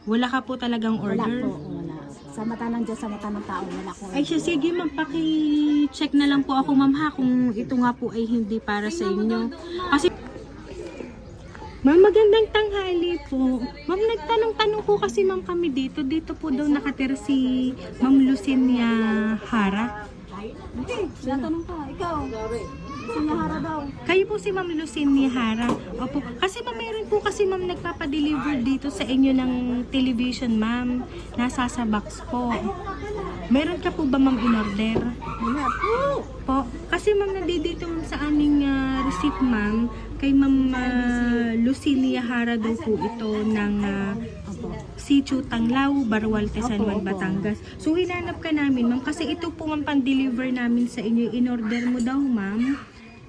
Wala ka po talagang Wala order? po, wala. Sa mata ng Diyos, sa mata ng tao, wala ko. Ay siya, sige ma'am, paki-check na lang po ako ma'am ha kung ito nga po ay hindi para sa inyo. Kasi ma'am, magandang tanghali po. Ma'am, nagtanong-tanong po kasi ma'am kami dito. Dito po daw nakatira si Ma'am Lucinia Hara. Hindi, tinatanong ka. Ikaw. Sinahara daw. Kayo po si Ma'am Lucinia Hara. Opo. Kasi ma'am, meron po kasi ma'am nagpapadeliver dito sa inyo ng television ma'am. Nasa sa box po. Meron ka po ba ma'am in-order? Wala po. Po. Kasi ma'am, nandito ma'am sa aming receipt ma'am. Kay Ma'am Lucinia Hara daw po ito ng Sitio Tanglaw, Barwal, San Juan, Batangas. So hinanap ka namin ma'am kasi ito po ma'am pan-deliver namin sa inyo. In-order mo daw ma'am.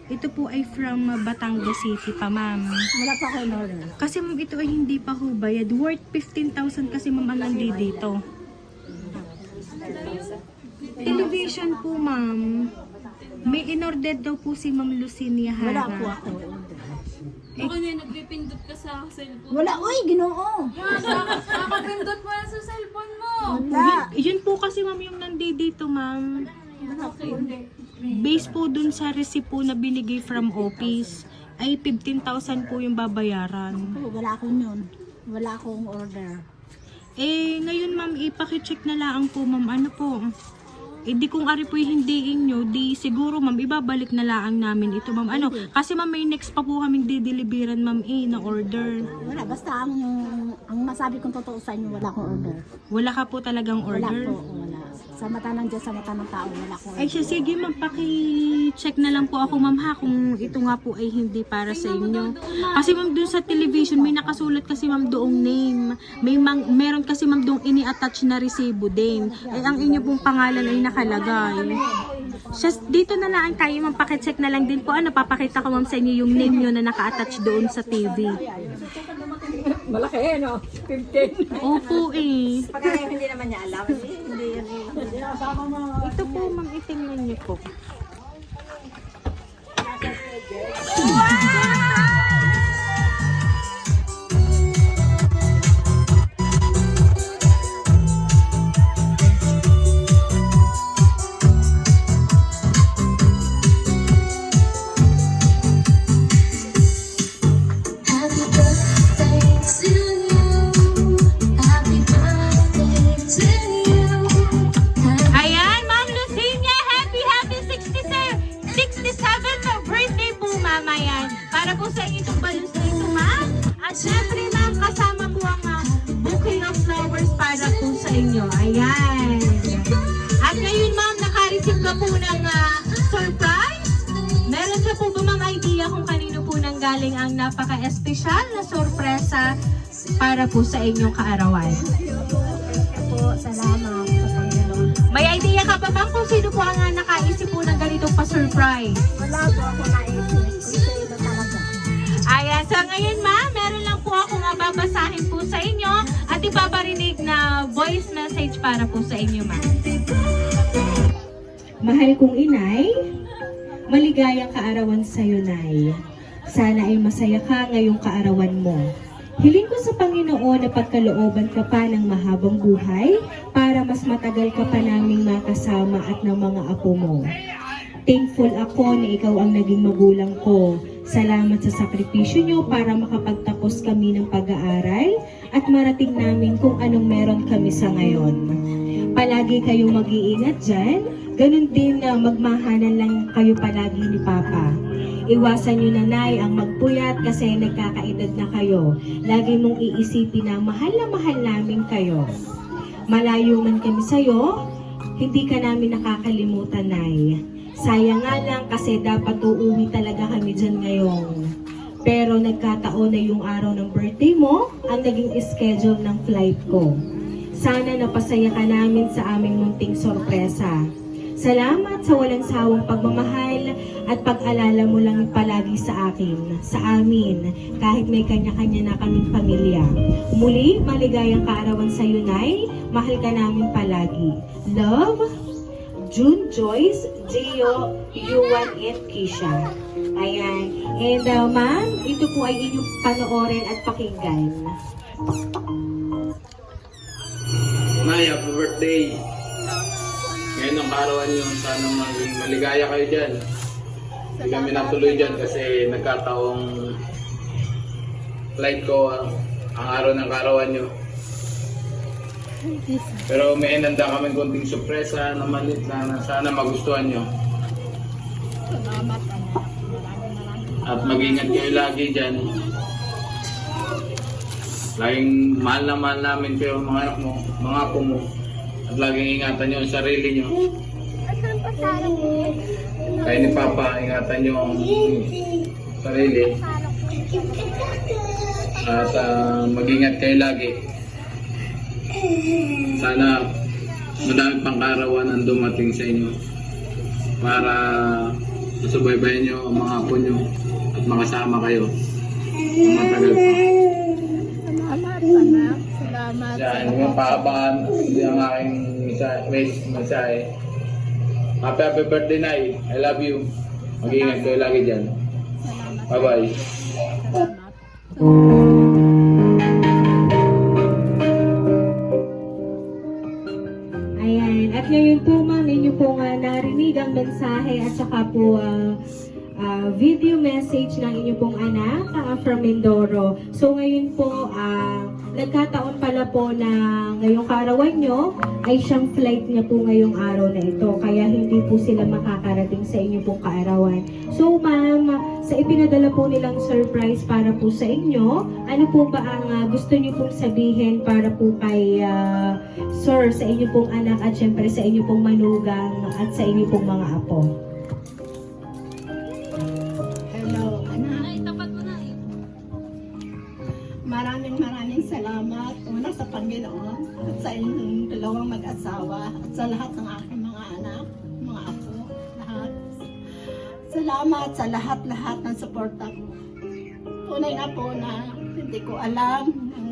Ito po ay from Batangas City pa ma'am. Wala pa ako in-order. Kasi ma'am ito ay hindi pa ho bayad. Worth 15,000 kasi ma'am ang nandito. Television po ma'am. May in-order daw po si Ma'am Lucinia Hara. Wala po ako order. Baka na nagpipindot ka sa cellphone. Wala, uy, ginoo. Nakapindot mo na sa cellphone mo. Wala. Yun po kasi ma'am yung nandito ma'am. Base po dun sa receipt po na binigay from office ay 15,000 po yung babayaran. Wala akong yun. Wala akong order. Eh ngayon ma'am ipaki-check na lang po ma'am ano po. Eh di kung ari po hindi inyo, di siguro ma'am ibabalik na lang namin ito ma'am. Ano, kasi ma'am may next pa po kaming dideliveran ma'am na order. Wala, basta ang masabi kong totoo sa inyo, wala akong order. Wala ka po talagang Wala order? po, wala. Sa mata ng Diyos, sa mata ng tao, wala akong Ay order. siya, sige ma'am, paki-check na lang po ako ma'am ha kung ito nga po ay hindi para sa inyo. Kasi ma'am dun sa television may nakasulat kasi ma'am doong name. Meron kasi ma'am doong ini-attach na resibo din. Eh ang inyo pong pangalan ay nakalagay. Siya, dito na lang tayo ma'am, paki-check na lang din po. Ano, papakita ko ma'am sa inyo yung name nyo na naka-attach doon sa TV. Malaki eh, no? 15. Opo eh. Pagka hindi naman niya alam, hindi yan. Ito po ma'am, itingnan niyo po. Happy birthday to you. Happy birthday to you. Ayan, Ma'am Lucinia, happy 67th birthday po, Ma'am. Ayan, para po sa itong balloons na ito, Ma'am. At syempre, Ma'am, kasama po ang bouquet of flowers para po sa inyo. Ayan. At ngayon, Ma'am, naka-receive ka po ng surprise. Meron ka po ba, Ma'am, idea kung kanino po nang galing ang napaka-espesyal na sorpresa para po sa inyong kaarawan? Po, salamat sa Panginoon. May idea ka pa bang kung sino po ang nakaisip po ng ganitong pa-surprise? Wala po ako naisip. Kasi iba talaga. Ayan, so ngayon ma'am, meron lang po ako babasahin po sa inyo at ipaparinig na voice message para po sa inyo ma'am. Mahal kong inay, maligayang kaarawan sa iyo, Nay. Sana ay masaya ka ngayong kaarawan mo. Hiling ko sa Panginoon na pagkalooban ka pa ng mahabang buhay para mas matagal ka pa naming makasama at ng mga apo mo. Thankful ako na ikaw ang naging magulang ko. Salamat sa sakripisyo nyo para makapagtapos kami ng pag-aaral at marating namin kung anong meron kami sa ngayon. Palagi kayong mag-iingat dyan. Ganun din na magmahalan lang kayo palagi ni Papa. Iwasan nyo na, Nay, ang magpuyat kasi nagkakaedad na kayo. Lagi mong iisipin na mahal namin kayo. Malayo man kami sa'yo, hindi ka namin nakakalimutan, Nay. Sayang nga lang kasi dapat uuwi talaga kami dyan ngayon. Pero nagkataon na yung araw ng birthday mo, ang naging schedule ng flight ko. Sana napasaya ka namin sa aming munting sorpresa. Salamat sa walang sawang pagmamahal at pag-alala mo lang palagi sa akin, sa amin, kahit may kanya-kanya na kaming pamilya. Muli, maligayang kaarawan sa iyo, Nay. Mahal ka namin palagi. Love, June, Joyce, Gio, Yuan, and Kisha. Ayan. And ma'am, ito po ay inyong panoorin at pakinggan. Nay, happy birthday. Ngayon ang karawan nyo, sana maging maligaya kayo dyan. Hindi kami natuloy dyan kasi nagkataong flight ko ang araw ng karawan nyo. Pero may inanda kami konting sorpresa na maliit na sana magustuhan nyo. Salamat, anak. Maraming. At mag-ingat kayo lagi dyan. Laging mahal na mahal namin kayo mga anak mo, mga apo mo. At laging ingatan nyo ang sarili nyo. Kaya ni Papa, ingatan nyo ang sarili. At mag-ingat kayo lagi. Sana madami pang karawan ang dumating sa inyo para masubaybayan nyo ang mga apo nyo at makasama kayo ng matagal pa. Salamat, anak. Salamat. Yan, yung pahabaan yung aking mensahe. Happy birthday, Nay. I love you. Mag-iingat kayo lagi dyan. Bye-bye. Salamat. Ayan. At ngayon po, ma'am, inyo po nga narinig ang mensahe at saka po video message ng inyo pong anak from Mindoro. So ngayon po, nagkataon pala po na ngayong kaarawan nyo ay siyang flight niya po ngayong araw na ito. Kaya hindi po sila makakarating sa inyo pong kaarawan. So ma'am, sa ipinadala po nilang surprise para po sa inyo, ano po ba ang gusto niyo pong sabihin para po kay sir, sa inyo pong anak at syempre sa inyo pong manugang at sa inyo pong mga apo? Hello, anak. Nay, tapat mo na. Maraming salamat una sa Panginoon at sa inyong dalawang mag-asawa at sa lahat ng aking mga anak, mga apo, lahat. Salamat sa lahat-lahat ng suporta ko. Tunay na po na hindi ko alam ang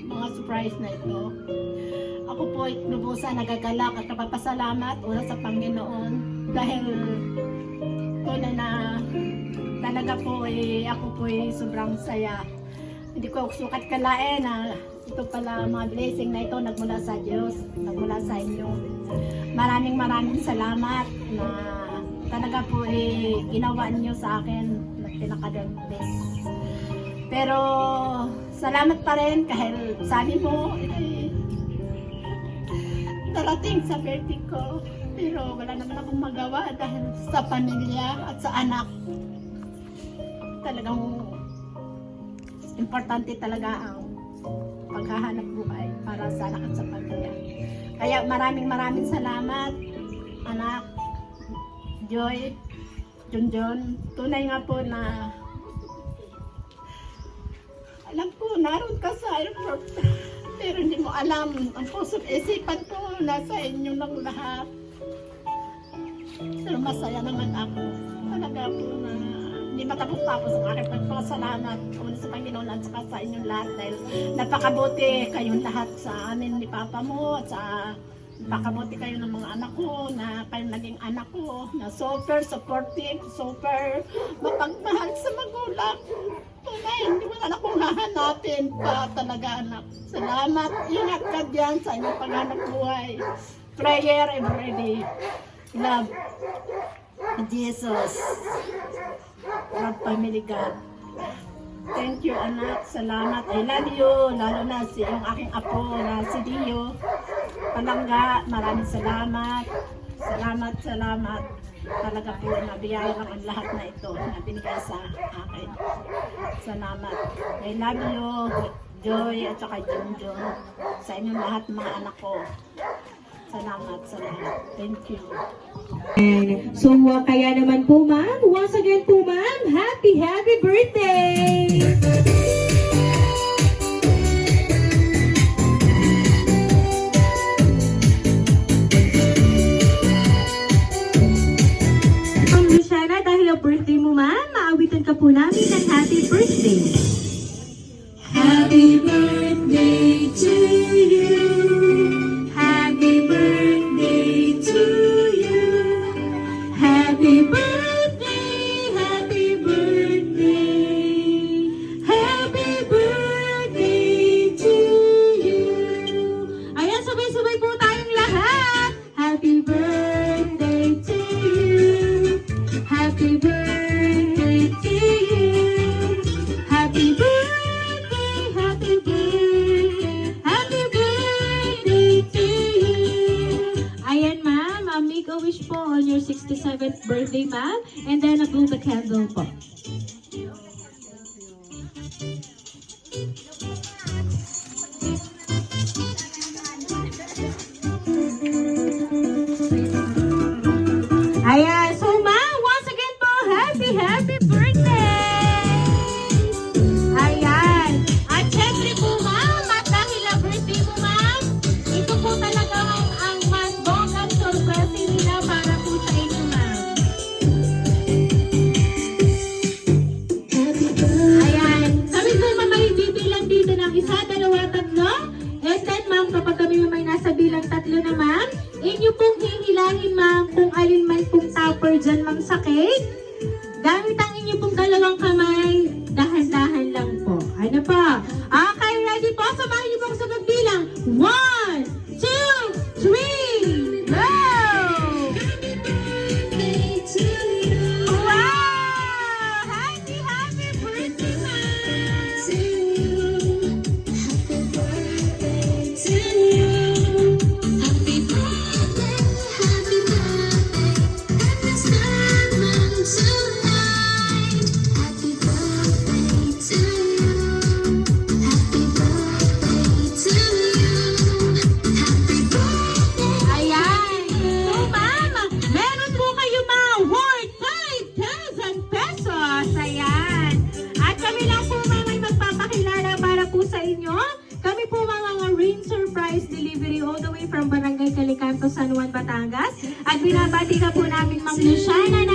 mga surprise na ito. Ako po ay lubusan nagagalak at napapasalamat una sa Panginoon dahil tunay na talaga po ako po ay sobrang saya. Hindi ko sukat kalain na ito pala mga blessing na ito nagmula sa Diyos, nagmula sa inyo. Maraming salamat na talaga po ginawa niyo sa akin na pinaka-the best. Pero salamat pa rin kahit sabi mo darating sa birthday ko. Pero wala naman akong magawa dahil sa pamilya at sa anak. Talagang importante talaga ang paghahanap buhay para sa anak at sa pamilya. Kaya maraming salamat, anak, Joy, Junjun. Tunay nga po na alam ko, naroon ka sa airport. Pero hindi mo alam, ang puso't isipan ko nasa inyo ng lahat. Pero masaya naman ako. Talaga po na hindi matapos-tapos ang aking pagpasalamat una sa Panginoon at saka sa inyong lahat dahil napakabuti kayong lahat sa amin ni Papa mo at sa napakabuti kayo ng mga anak ko na kayo naging anak ko na super supportive, super mapagmahal sa magulang. Tunay, hindi mo na akong hahanapin pa talaga anak. Salamat, ingat ka dyan sa inyong paghanap buhay. Prayer every day. Love Jesus. Love family God. Thank you anak, salamat. I love you. Lalo na si yung aking apo na si Dio Palangga. Maraming salamat. Salamat. Talaga po nabiyaya lang ang lahat na ito na binigay sa akin. Salamat. I love you, Joy at saka Junjun. Sa inyong lahat mga anak ko. Salamat sa lahat. Thank you. And so, kaya naman po ma'am, once again po ma'am, happy birthday! Ma'am Luciana, dahil ang birthday mo ma'am, maawitan ka po namin ng happy birthday. Happy birthday to you. Happy birthday to you. Happy birthday, happy birthday. Happy birthday to you. Ayan, sabay-sabay po wish po on your 67th birthday, ma'am. And then blow the candle po. Ayan. So, ma'am, once again po, happy birthday! Ayan. At syempre po, ma'am, at dahil na birthday mo, ma'am, ito po talaga ang mandongang sorpresa nila para po sa inyo, ma'am. Ayan. Kami po, ma'am, ay bibilang dito ng 1, 2, 3. And then, ma'am, kapag kami may nasa bilang 3 na, ma'am, inyo pong hihilahin, ma'am, kung alin man pong topper dyan, ma'am, sa cake. Gamit ang inyo pong 2 kamay, dahan-dahan lang po. Ano po? Okay, ready po? Samahan niyo po ako sa pagbilang. 1, 2, 3, go! Wow! Happy birthday, ma'am! Ayan. So, ma'am, meron po kayo worth 5,000 pesos. Ayan. At kami lang po, ma'am, ay magpapakilala para po sa inyo. Kami po mga Rain Surprise Delivery all the way from Barangay Calicanto, San Juan, Batangas. At binabati ka po namin, Ma'am Luciana